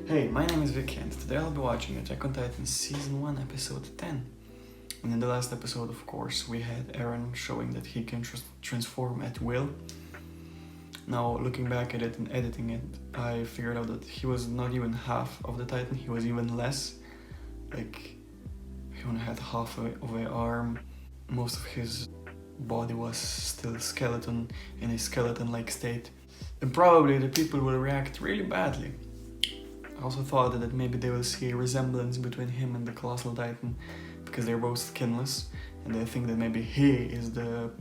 Hey, my name is Vikky and today I'll be watching Attack on Titan Season 1 Episode 10. And in the last episode, of course, we had Eren showing that he can transform at will. Now, looking back at it and editing it, I figured out that he was not even half of the Titan, he was even less. Like, he only had half of an arm. Most of his body was still skeleton, in a skeleton-like state. And probably the people will react really badly. I also thought that maybe they will see a resemblance between him and the Colossal Titan because they're both skinless and they think that maybe he is the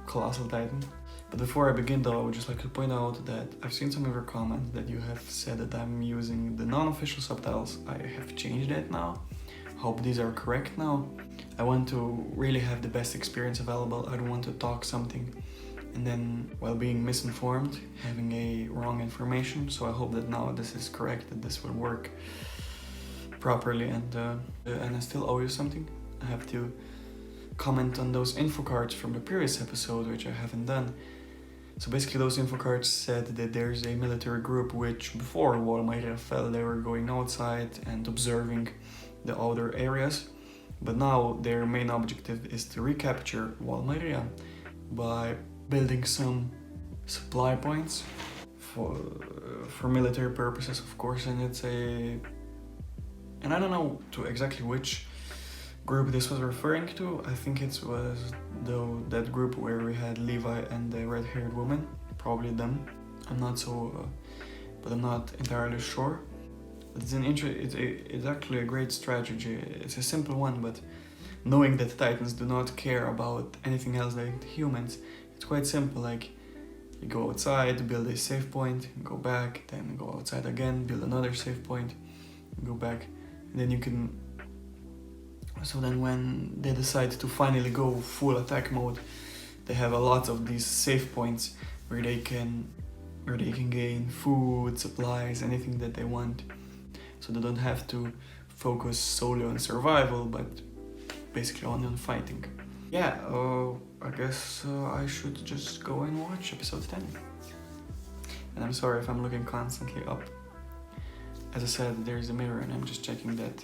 Colossal Titan. But before I begin though, I would just like to point out that I've seen some of your comments that you have said that I'm using the non-official subtitles. I have changed that now. Hope these are correct now. I want to really have the best experience available. I don't want to talk something and then, while being misinformed, having a wrong information. So I hope that now this is correct, that this will work properly. And I still owe you something. I have to comment on those info cards from the previous episode, which I haven't done. So basically those info cards said that there's a military group which, before Valkyria fell, they were going outside and observing the outer areas. But now their main objective is to recapture Valkyria by building some supply points for military purposes, of course, and I don't know to exactly which group this was referring to. I think it was that group where we had Levi and the red-haired woman, probably them. I'm not entirely sure. It's it's actually a great strategy. It's a simple one, but knowing that Titans do not care about anything else like humans, it's quite simple. Like, you go outside, build a save point, go back, then go outside again, build another save point, go back, and then you can. So then when they decide to finally go full attack mode, they have a lot of these save points where they can gain food, supplies, anything that they want. So they don't have to focus solely on survival, but basically only on fighting. Yeah, I guess I should just go and watch episode 10. And I'm sorry if I'm looking constantly up. As I said, there's a mirror and I'm just checking that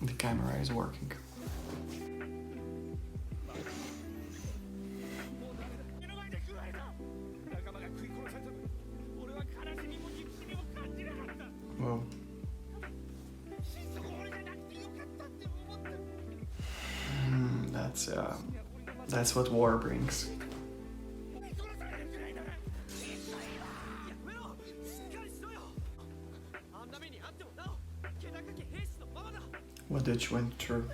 the camera is working. Well, that's what war brings. What did you went through?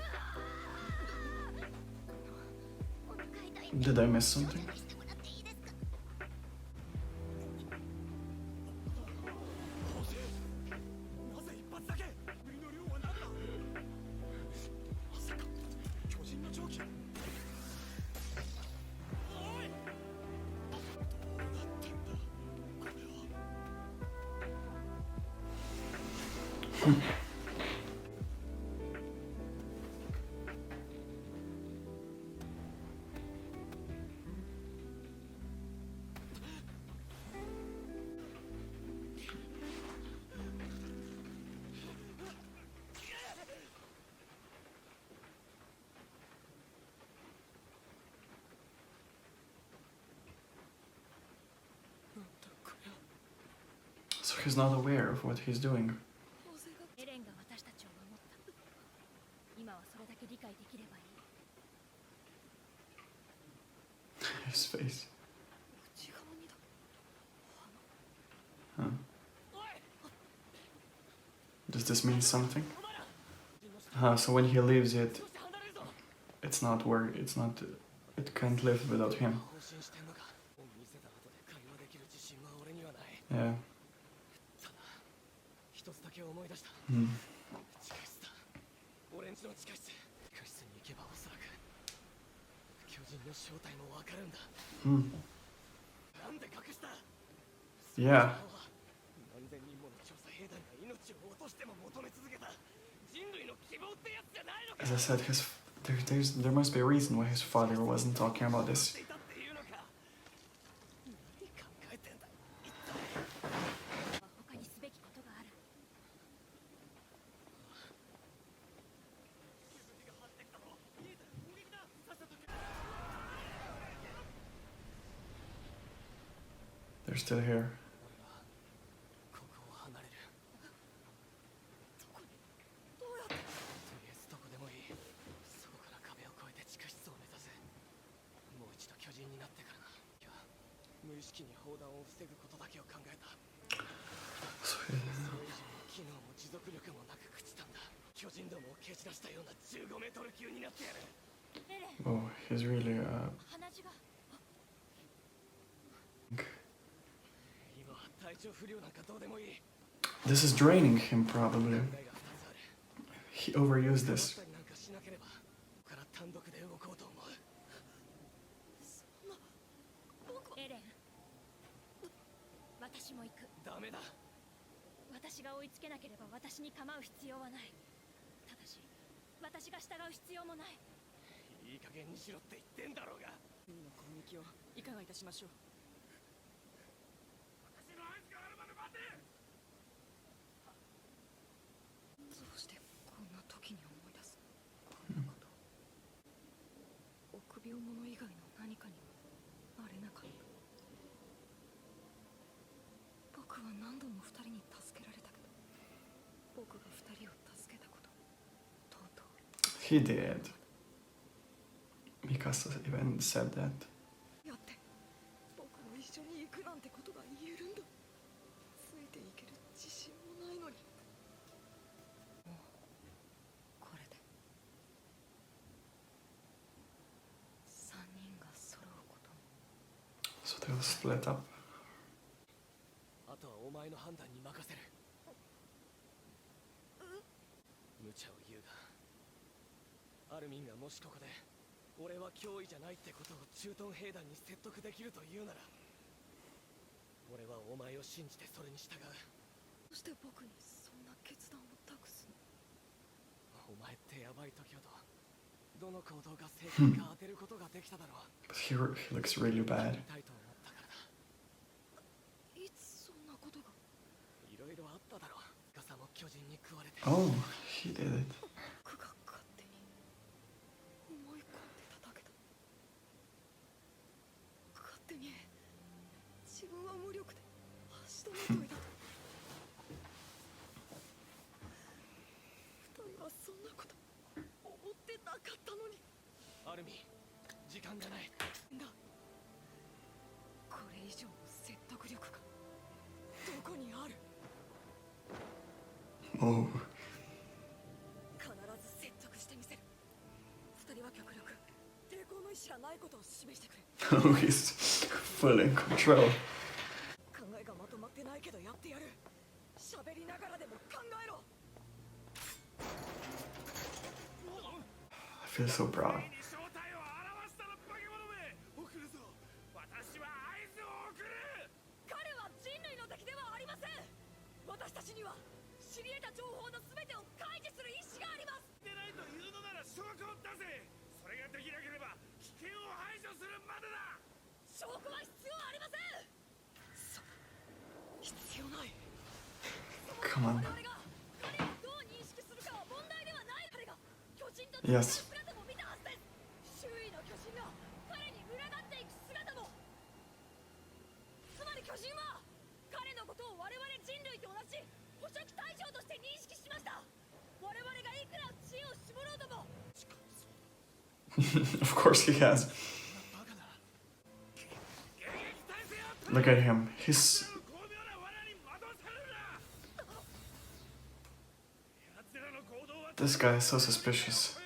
Did I miss something? So he's not aware of what he's doing. His face. Huh. Does this mean something? So when he leaves it can't live without him. Yeah. Yeah. As I said, there must be a reason why his father wasn't talking about this. They're still here. Oh, he's really This is draining him probably. He overused this. エレン、私も行く。ダメだ。私が追いつけなければ私に構う必要はない。ただし、私が従う必要もない。いい加減にしろって言ってんだろうが。海の攻撃をいかがいたしましょう。私の合図があるまで待て。どうしてこんな時に思い出すこんなこと。臆病者以外の何かにあれなかった。僕は何度も二人に助けられたけど、僕が二人を助けたこと、とうとう。He did. Mikasa even said that. やって、僕も一緒に行くなんてことが言えるんだ。ついていける自信もないのに。もうこれで三人が揃うことも。So they'll split up. あとはお前の判断に任せる。無茶を言うが、アルミンがもしここで俺は脅威じゃないってことを駐屯兵団に説得できるというなら、俺はお前を信じてそれに従う。どうして僕にそんな決断を託すの？お前ってヤバい時ほどどの行動が正解か当てることができただろう。But he looks really bad. たいと思ったからだ。いつそんなことが？いろいろあっただろう。ガサも巨人に食われて。Oh, he did it. 僕が勝手に思い込んでただけだ。勝手に自分は無力で足止めといたと。二人はそんなこと思ってなかったのに。アルミン、時間がない。だ。これ以上の説得力がどこにある？ Oh. 必ず説得してみせる。二人は極力抵抗の意志がないことを示してくれ。Oh, he's full in control. 考えがまとまってないけどやってやる。喋りながらでも考えろ。 I feel so proud. 彼は人類の敵ではありません。私たちには知り得た情報の全てを開示する意志があります。でないというのなら証拠を出せ。それができなければ危険を排除するまでだ。証拠は必要ありません。必要ない。 Come on. 我々が彼をどう認識するかは問題ではない。彼が巨人と Yes. 姿も見たはずです。周囲の巨人が彼に群がっていく姿も。つまり巨人は彼のことを我々人類と同じ捕食対象として認識しました。我々がいくら知恵を絞ろうとも。 Of course he has. Look at him. He's. This guy is so suspicious.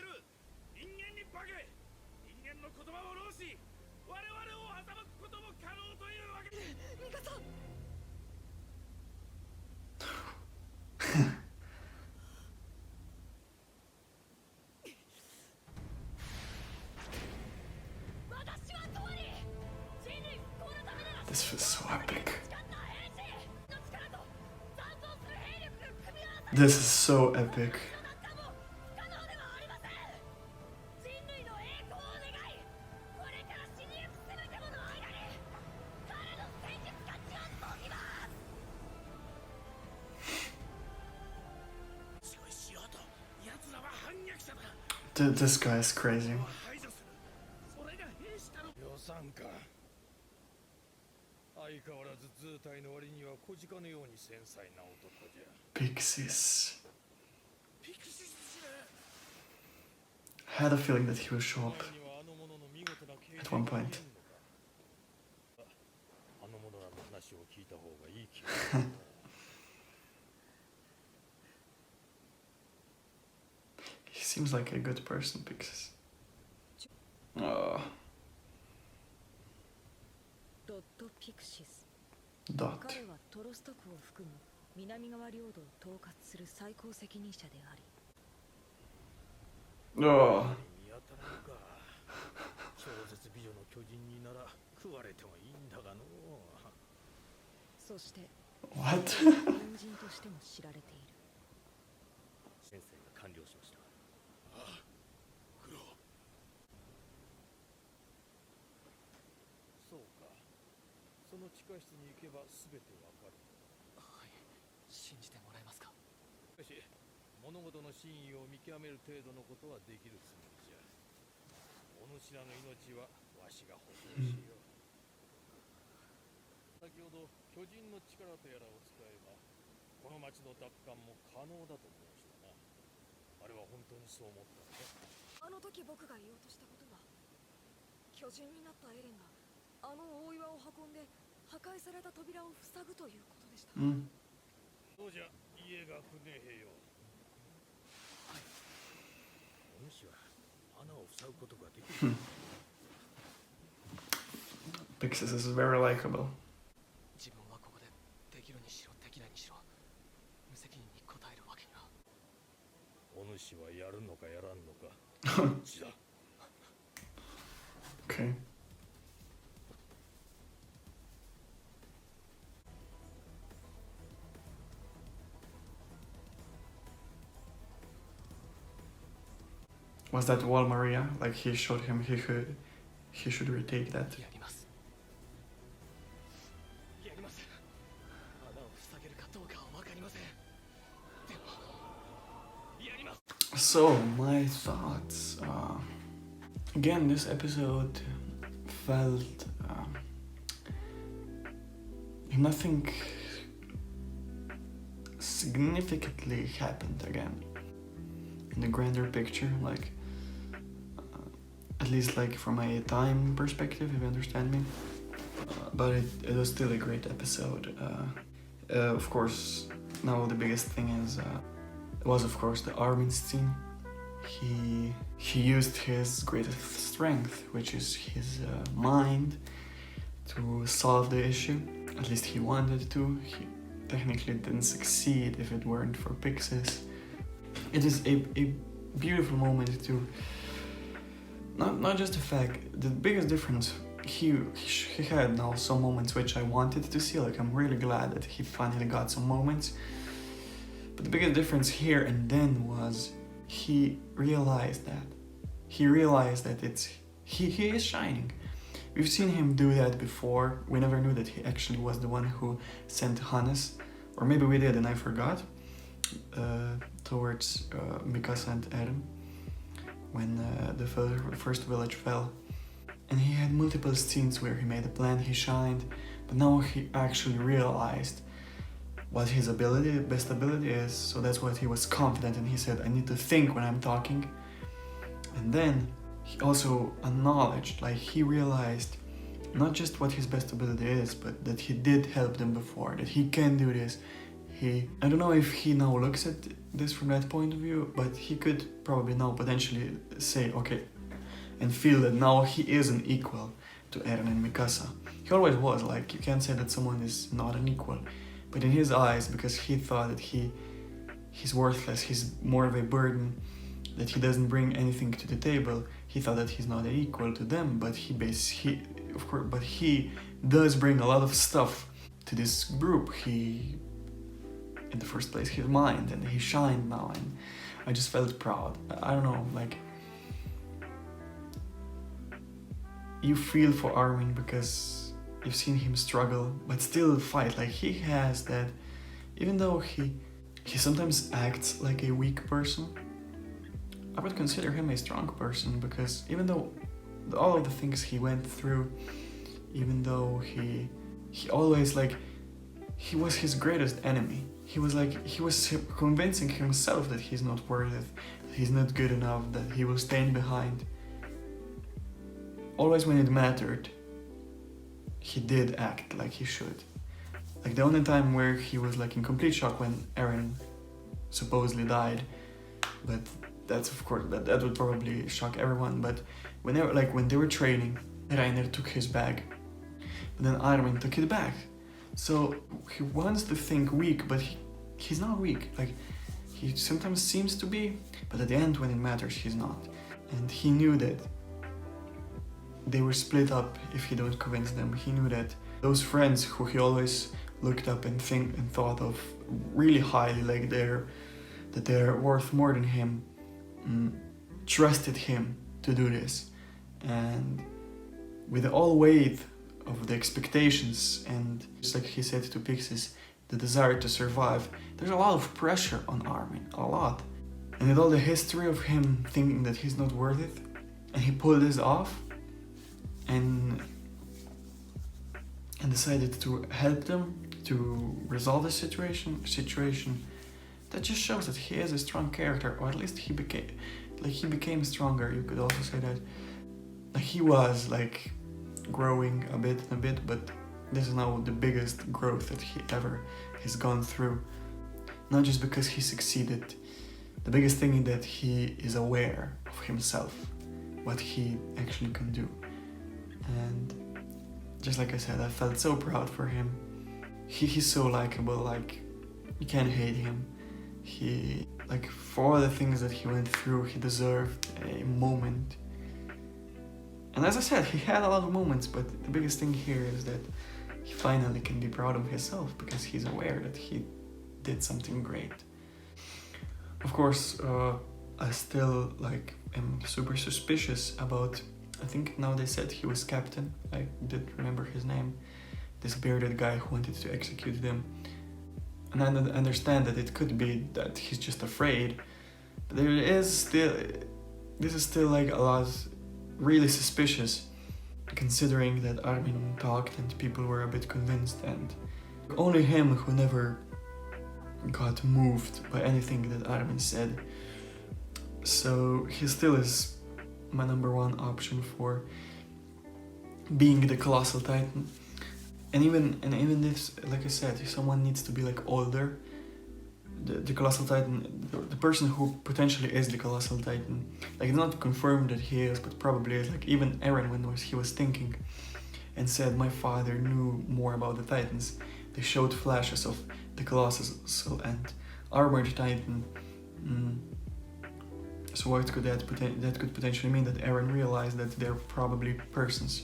This feels so epic. This is so epic. This guy is crazy. 予算か。あ相変わらず図体の割には小鹿のように繊細な男じゃ。 Pixies. ピクシス氏ね。 Had a feeling that he will show up 前にはあの者の見事な経 at one point. あの者らの話を聞いた方がいい気がするな。 He seems like a good person, Pixies. Oh, ドットピクシス。 Dot. 彼はトロスト区を含む南側領土を統括する最高責任者であり、 Oh, 見当たらんか。超絶美女の巨人になら食われてもいいんだがのう。そして what? 軍人としても知られている。先生が完了しました。ああ、苦労。そうか。その地下室に行けば全てわかる。はい、信じてもらえますか？しかし、物事の真意を見極める程度のことはできるつもりじゃ。お主らの命はわしが保証しよう。先ほど巨人の力とやらを使えば、この町の奪還も可能だと申したな。あれは本当にそう思ったのか？あの時僕が言おうとしたことは、巨人になったエレンがあの大岩を運んで破壊された扉を塞ぐということでした。そうじゃ、家が不明兵よ。はい。お主は穴を塞ぐことができる。Pixies is very likable. 自分はここでできるにしろできないにしろ無責任に答えるわけには。お主はやるのかやらんのか。どっちだ。 Okay. Was that wall Maria? Like he showed him he should retake that. やります。やります。穴を塞げるかどうかはわかりません。でもやります。 So my thoughts. Again, this episode felt nothing significantly happened again in the grander picture, like at least like from a time perspective, if you understand me. But it was still a great episode. Of course, now the biggest thing is was of course the Armin scene. He used his greatest strength, which is his mind, to solve the issue. At least he wanted to. He technically didn't succeed if it weren't for Pixies. It is a beautiful moment to not just the fact, the biggest difference he had now some moments which I wanted to see, like I'm really glad that he finally got some moments, but the biggest difference here and then was he realized that he is shining. We've seen him do that before. We never knew that he actually was the one who sent Hannes, or maybe we did and I forgot, towards Mikasa and Eren when the first village fell. And he had multiple scenes where he made a plan, he shined, but now he actually realized what his best ability is, so that's what he was confident, and he said, I need to think when I'm talking. And then he also acknowledged, like he realized not just what his best ability is, but that he did help them before, that he can do this. I don't know if he now looks at this from that point of view, but he could probably now potentially say, okay, and feel that now he is an equal to Eren and Mikasa. He always was, like, you can't say that someone is not an equal, but in his eyes, because he thought that he's worthless, he's more of a burden, that he doesn't bring anything to the table, he thought that he's not an equal to them, but he does bring a lot of stuff to this group. In the first place, his mind, and he shined now, and I just felt proud. I don't know, like, you feel for Armin because you've seen him struggle, but still fight. Like, he has that, even though he sometimes acts like a weak person, I would consider him a strong person, because even though all of the things he went through, even though he he always like, he was his greatest enemy. He was convincing himself that he's not worth it, that he's not good enough, that he will stand behind. Always when it mattered, he did act like he should. Like the only time where he was like in complete shock when Eren supposedly died, but that's of course, that would probably shock everyone. But whenever, like when they were training, Reiner took his bag, but then Armin took it back. So he wants to think weak, but he's not weak. Like he sometimes seems to be, but at the end when it matters, he's not. And he knew that they were split up if he don't convince them. He knew that those friends who he always looked up and thought of really highly, like that they're worth more than him, trusted him to do this. And with all weight of the expectations and, just like he said to Pixies, the desire to survive, there's a lot of pressure on Armin, a lot. And with all the history of him thinking that he's not worth it, and he pulled this off, and decided to help them to resolve the situation, that just shows that he is a strong character, or at least he became stronger. You could also say that. Like he was like growing a bit, but this is now the biggest growth that he ever has gone through. Not just because he succeeded, the biggest thing is that he is aware of himself, what he actually can do. And just like I said, I felt so proud for him. He's so likable, like you can't hate him. He, like, for all the things that he went through, he deserved a moment. And as I said, he had a lot of moments, but the biggest thing here is that he finally can be proud of himself because he's aware that he did something great. Of course, I still like am super suspicious about, I think now they said he was captain, I did remember his name, this bearded guy who wanted to execute them. And I understand that it could be that he's just afraid, but this is still like a lot really suspicious, considering that Armin talked and people were a bit convinced, and only him who never got moved by anything that Armin said. So he still is my number one option for being the Colossal Titan. And even this, like I said, if someone needs to be like older, the Colossal Titan, the person who potentially is the Colossal Titan, like it's not confirmed that he is, but probably is. Like even Eren, when he was thinking and said, my father knew more about the Titans, they showed flashes of the Colossal and Armored Titan. So what could that could potentially mean? That Eren realized that they're probably persons.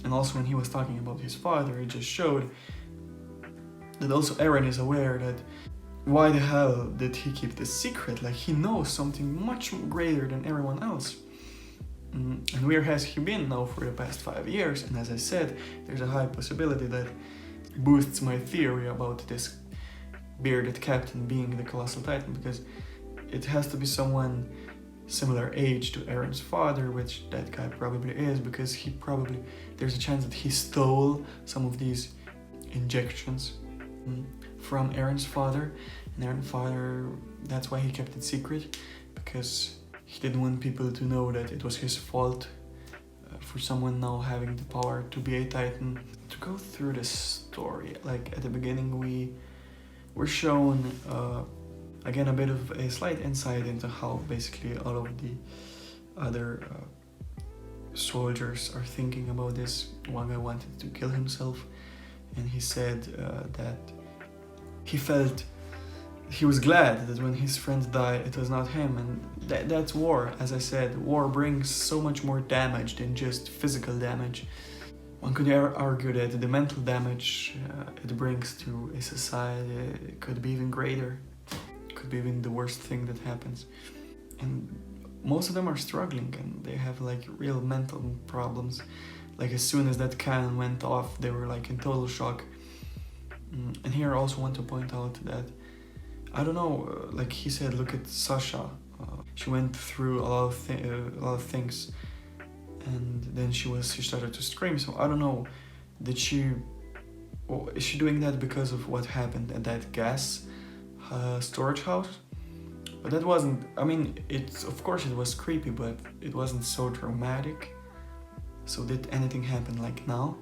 And also when he was talking about his father, it just showed that also Eren is aware that why the hell did he keep this secret? Like he knows something much greater than everyone else. And where has he been now for the past 5 years? And as I said, there's a high possibility that boosts my theory about this bearded captain being the Colossal Titan, because it has to be someone similar age to Eren's father, which that guy probably is, because there's a chance that he stole some of these injections from Eren's father, and Eren's father, that's why he kept it secret, because he didn't want people to know that it was his fault for someone now having the power to be a Titan. To go through this story, like at the beginning we were shown again a bit of a slight insight into how basically all of the other soldiers are thinking about this. One guy wanted to kill himself, and he said that he was glad that when his friends died it was not him, and that's war. As I said, war brings so much more damage than just physical damage. One could argue that the mental damage it brings to a society could be even greater, could be even the worst thing that happens. And most of them are struggling and they have like real mental problems. Like as soon as that cannon went off, they were like in total shock. And here I also want to point out that, I don't know, like he said, look at Sasha. She went through a lot of things, and then she started to scream. So I don't know Did she, or is she doing that because of what happened at that gas storage house? But that wasn't, I mean, it's, of course it was creepy, but it wasn't so dramatic. So did anything happen like now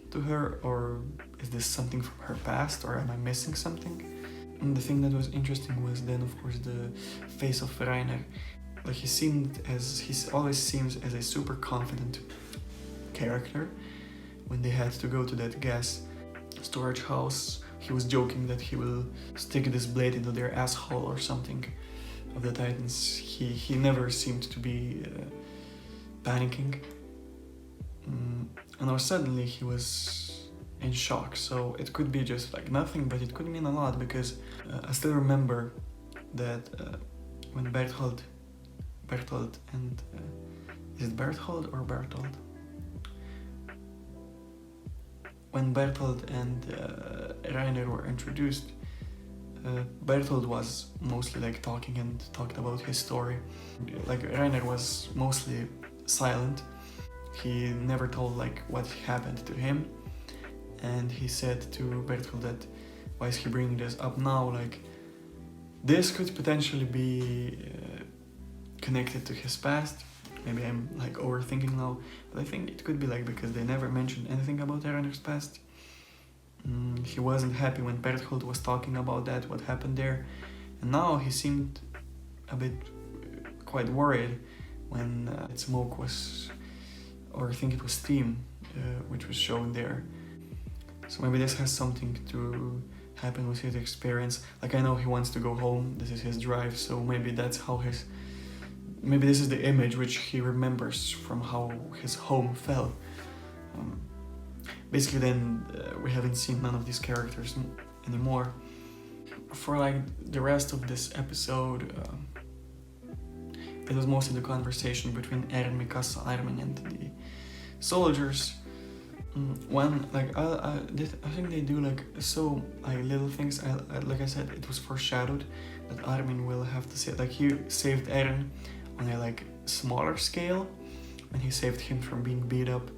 to her, or is this something from her past, or am I missing something? And the thing that was interesting was then, of course, the face of Reiner. Like he always seems as a super confident character. When they had to go to that gas storage house, he was joking that he will stick this blade into their asshole or something of the Titans. He never seemed to be panicking. And now suddenly he was in shock, so it could be just like nothing, but it could mean a lot, because I still remember that when Berthold and is it Berthold or Bertold? When Berthold and Reiner were introduced, Berthold was mostly like talking and talked about his story. Like Reiner was mostly silent. He never told like what happened to him, and he said to Berthold that why is he bringing this up now? Like this could potentially be connected to his past. Maybe I'm like overthinking now, but I think it could be like because they never mentioned anything about Reiner's past. He wasn't happy when Berthold was talking about that, what happened there, and now he seemed a bit quite worried when smoke was, or I think it was steam, which was shown there. So maybe this has something to happen with his experience. Like I know he wants to go home, this is his drive, so maybe that's how maybe this is the image which he remembers from how his home felt. Basically then we haven't seen none of these characters anymore. For like the rest of this episode, it was mostly the conversation between Eren, Mikasa, Armin and the soldiers. When like I think they do like so like little things. Like I said, it was foreshadowed that Armin will have to say, like he saved Eren on a like smaller scale when he saved him from being beat up,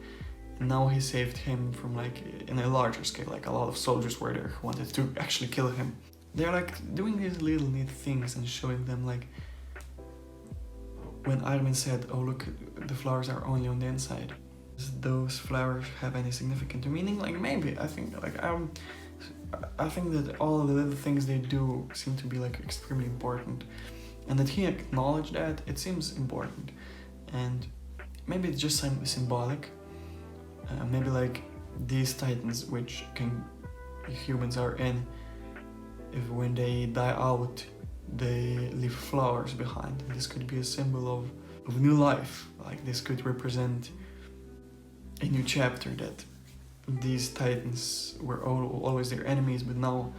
and now he saved him from like in a larger scale, like a lot of soldiers were there who wanted to actually kill him. They're like doing these little neat things and showing them, like when Armin said, oh look, the flowers are only on the inside. Does those flowers have any significant meaning? Like maybe, I think that all of the little things they do seem to be like extremely important. And that he acknowledged that, it seems important. And maybe it's just symbolic. Maybe like these titans which humans are in, if when they die out, they leave flowers behind. This could be a symbol of new life. Like this could represent a new chapter, that these titans were always their enemies, but now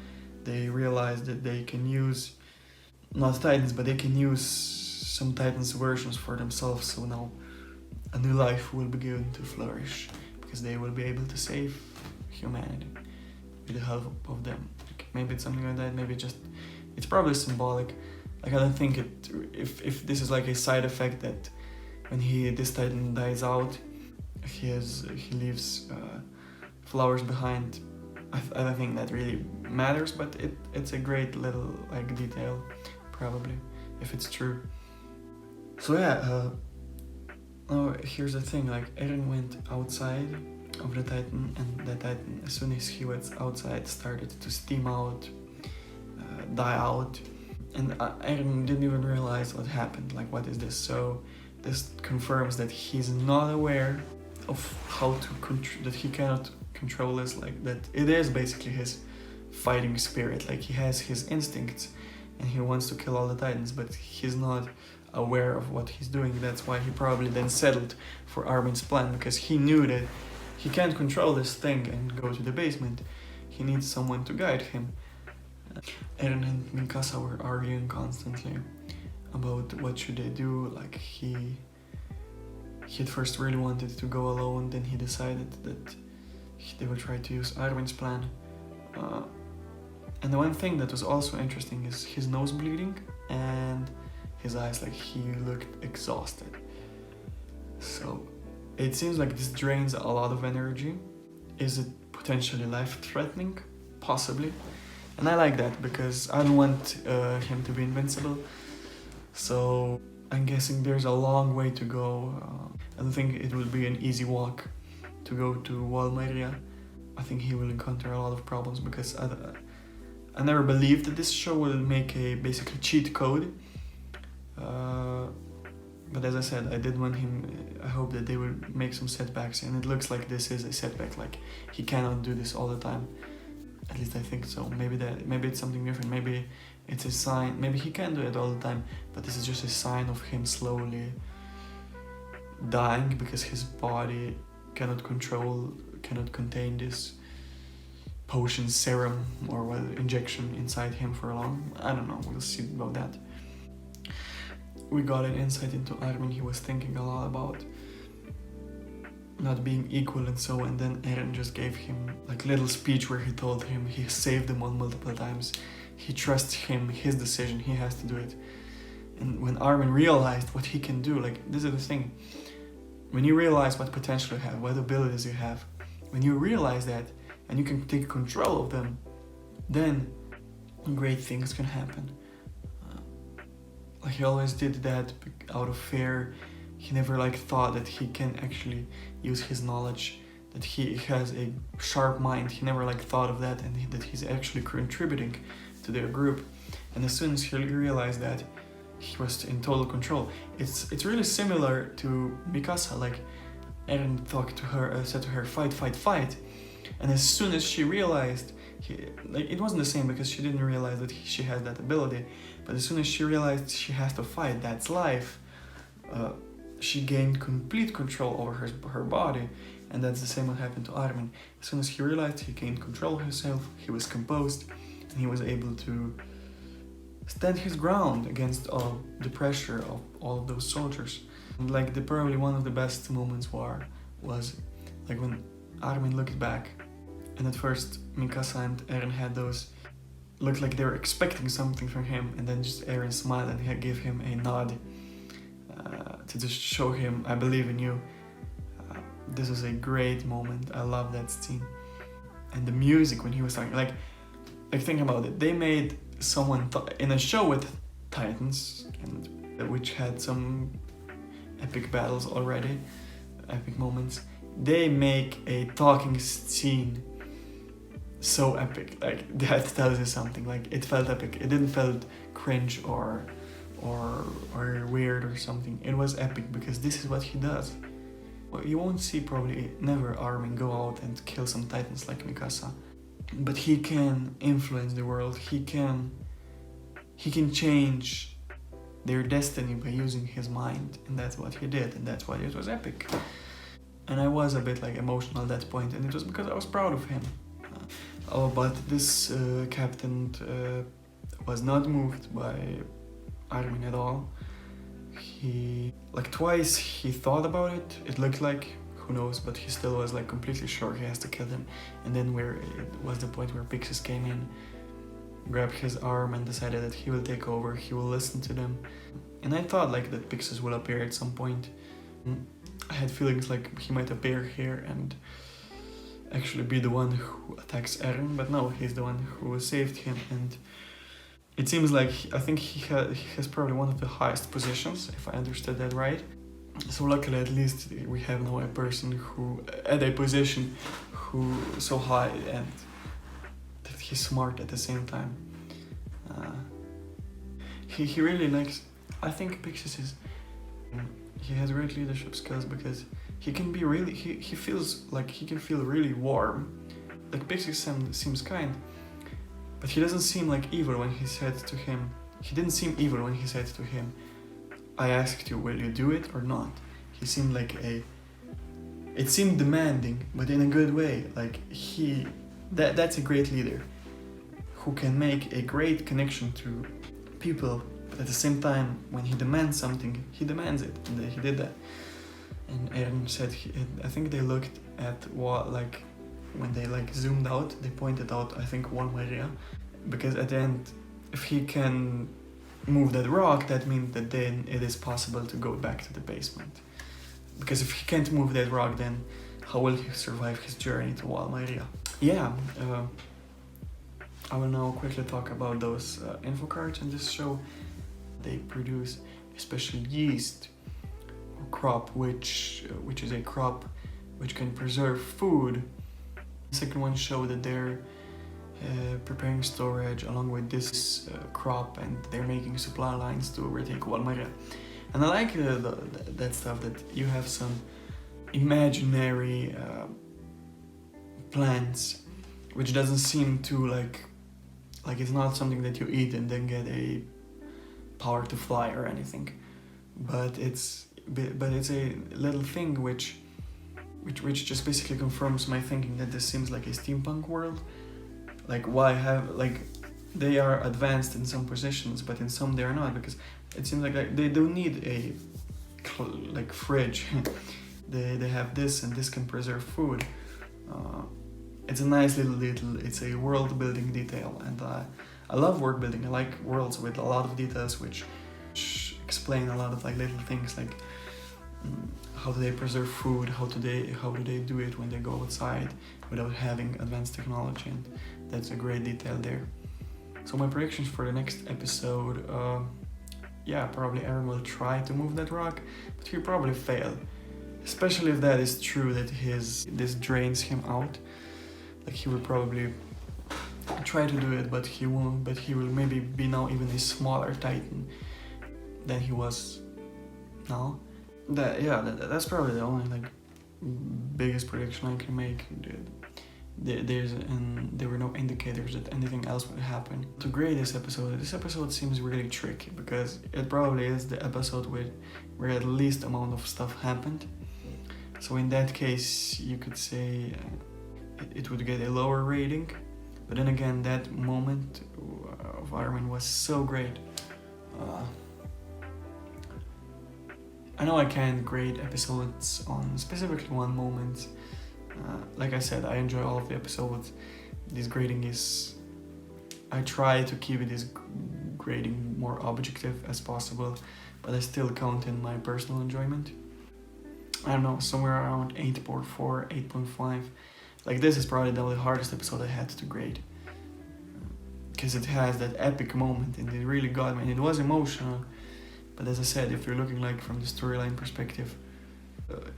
they realize that they can use not titans, but they can use some titans versions for themselves. So now a new life will begin to flourish because they will be able to save humanity with the help of them. Like maybe it's something like that. Maybe it's probably symbolic. Like I don't think if this is like a side effect that when this titan dies out, he leaves flowers behind. I don't think that really matters, but it's a great little like detail, probably, if it's true. So yeah, now here's the thing, like Eren went outside of the Titan, and the Titan, as soon as he went outside, started to steam out, die out, and Eren didn't even realize what happened, like what is this? So this confirms that he's not aware of how to that he cannot control this, like that it is basically his fighting spirit, like he has his instincts and he wants to kill all the Titans, but he's not aware of what he's doing. That's why he probably then settled for Armin's plan, because he knew that he can't control this thing and go to the basement. He needs someone to guide him. Eren and Mikasa were arguing constantly about what should they do. Like he at first really wanted to go alone, then he decided that they would try to use Armin's plan. And the one thing that was also interesting is his nose bleeding and his eyes, like he looked exhausted. So it seems like this drains a lot of energy, is it potentially life-threatening? Possibly. And I like that because I don't want him to be invincible. So I'm guessing there's a long way to go. I don't think it will be an easy walk to go to Valmeria. I think he will encounter a lot of problems because I never believed that this show will make a basically cheat code. But as I said, I did want him, I hope that they will make some setbacks, and it looks like this is a setback, like he cannot do this all the time. At least I think so. Maybe it's something different, maybe it's a sign, maybe he can do it all the time, but this is just a sign of him slowly dying because his body cannot contain this potion serum or injection inside him for long. I don't know, we'll see about that. We got an insight into Armin. He was thinking a lot about not being equal and so, and then Eren just gave him like little speech where he told him he saved them on multiple times. He trusts him, his decision, he has to do it. And when Armin realized what he can do, like this is the thing, when you realize what potential you have, what abilities you have, when you realize that and you can take control of them, then great things can happen. He always did that out of fear. He never thought that he can actually use his knowledge, that he has a sharp mind. He never thought of that, and that he's actually contributing to their group. And as soon as he realized that, he was in total control. It's really similar to Mikasa. Eren said to her, fight, fight, fight. And as soon as she realized, it wasn't the same because she didn't realize that she has that ability. But as soon as she realized she has to fight, that's life, she gained complete control over her body, and that's the same what happened to Armin. As soon as he realized he gained control of himself, he was composed, and he was able to stand his ground against all the pressure of all of those soldiers. And probably one of the best moments was when Armin looked back, and at first Mikasa and Eren had those, looked like they were expecting something from him, and then just Eren smiled and he gave him a nod to just show him, I believe in you. This was a great moment. I love that scene. And the music when he was talking, think about it. They made someone in a show with Titans, and which had some epic battles already, epic moments. They make a talking scene so epic, that tells you something. It felt epic. It didn't felt cringe or weird or something. It was epic because this is what he does. Well, you won't see probably never Armin go out and kill some Titans like Mikasa, but he can influence the world. He can change their destiny by using his mind, and that's what he did, and that's why it was epic. And I was a bit emotional at that point, and it was because I was proud of him. But this captain was not moved by Armin at all. He twice he thought about it. It looked like, who knows, but he still was completely sure he has to kill him. And then it was the point where Pixis came in, grabbed his arm, and decided that he will take over. He will listen to them. And I thought that Pixis will appear at some point. I had feelings he might appear here and actually be the one who attacks Eren, but no, he's the one who saved him. And it seems I think he has probably one of the highest positions, if I understood that right. So luckily, at least we have now a person who at a position who so high and that he's smart at the same time. He really likes. I think Pixis he has great leadership skills because he can be really. He feels he can feel really warm. Pixis seems kind, but he doesn't seem evil when he said to him. He didn't seem evil when he said to him, I asked you, will you do it or not? He seemed it seemed demanding, but in a good way. That's a great leader who can make a great connection to people, but at the same time, when he demands something, he demands it, and he did that. And Eren said, I think they looked at what, when they zoomed out, they pointed out, I think, one area, because at the end, if he can move that rock, that means that then it is possible to go back to the basement. Because if he can't move that rock, then how will he survive his journey to Valkyria. Yeah, I will now quickly talk about those info cards in this show. They produce a special yeast or crop, which is a crop which can preserve food. The second one show that they're preparing storage along with this crop, and they're making supply lines to overtake Valkyria. And I like that stuff, that you have some imaginary plants, which doesn't seem to like it's not something that you eat and then get a power to fly or anything, but it's a little thing which just basically confirms my thinking that this seems like a steampunk world. Like, why have, like, they are advanced in some positions, but in some they are not, because it seems like they don't need a fridge. they have this, and this can preserve food. It's a nice little it's a world building detail, and I love world building. I like worlds with a lot of details which explain a lot of like little things, like how do they preserve food, how do they do it when they go outside without having advanced technology, and that's a great detail there. So my predictions for the next episode, probably Eren will try to move that rock, but he'll probably fail, especially if that is true, that this drains him out. Like, he will probably try to do it, but he won't. But he will maybe be now even a smaller Titan than he was now. That's probably the only like biggest prediction I can make. There were no indicators that anything else would happen. To grade this episode seems really tricky, because it probably is the episode where the least amount of stuff happened. So in that case, you could say it would get a lower rating. But then again, that moment of Armin was so great. I know I can't grade episodes on specifically one moment. Like I said, I enjoy all of the episodes. This grading is... I try to keep this grading more objective as possible, but I still count in my personal enjoyment. I don't know, somewhere around 8.4, 8.5. Like, this is probably the hardest episode I had to grade, because it has that epic moment and it really got me, and it was emotional. But as I said, if you're looking like from the storyline perspective,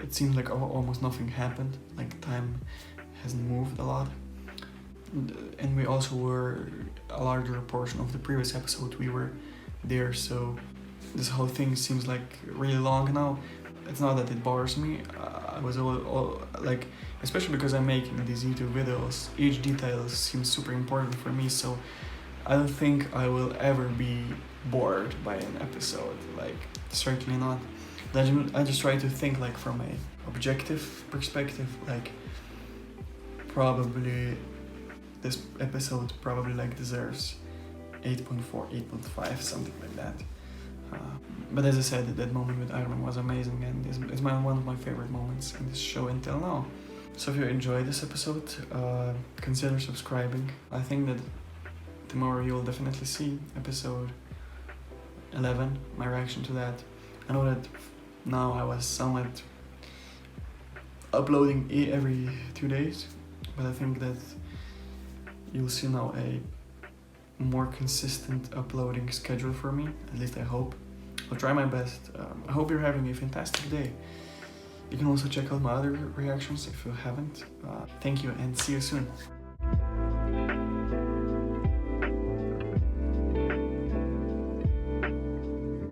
it seems like almost nothing happened, like time hasn't moved a lot. And we also were a larger portion of the previous episode, we were there, so this whole thing seems like really long now. It's not that it bores me, I was all like, especially because I'm making these YouTube videos, each detail seems super important for me, so I don't think I will ever be bored by an episode, like, certainly not. I just try to think like from a objective perspective, like, probably this episode probably like deserves 8.4, 8.5, something like that. But as I said, that moment with Armin was amazing, and it's one of my favorite moments in this show until now. So if you enjoyed this episode, consider subscribing. I think that tomorrow you'll definitely see episode 11, my reaction to that. I know that now I was somewhat uploading every 2 days, but I think that you'll see now a more consistent uploading schedule for me, at least I hope. I'll try my best. I hope you're having a fantastic day. You can also check out my other reactions if you haven't. Thank you, and see you soon.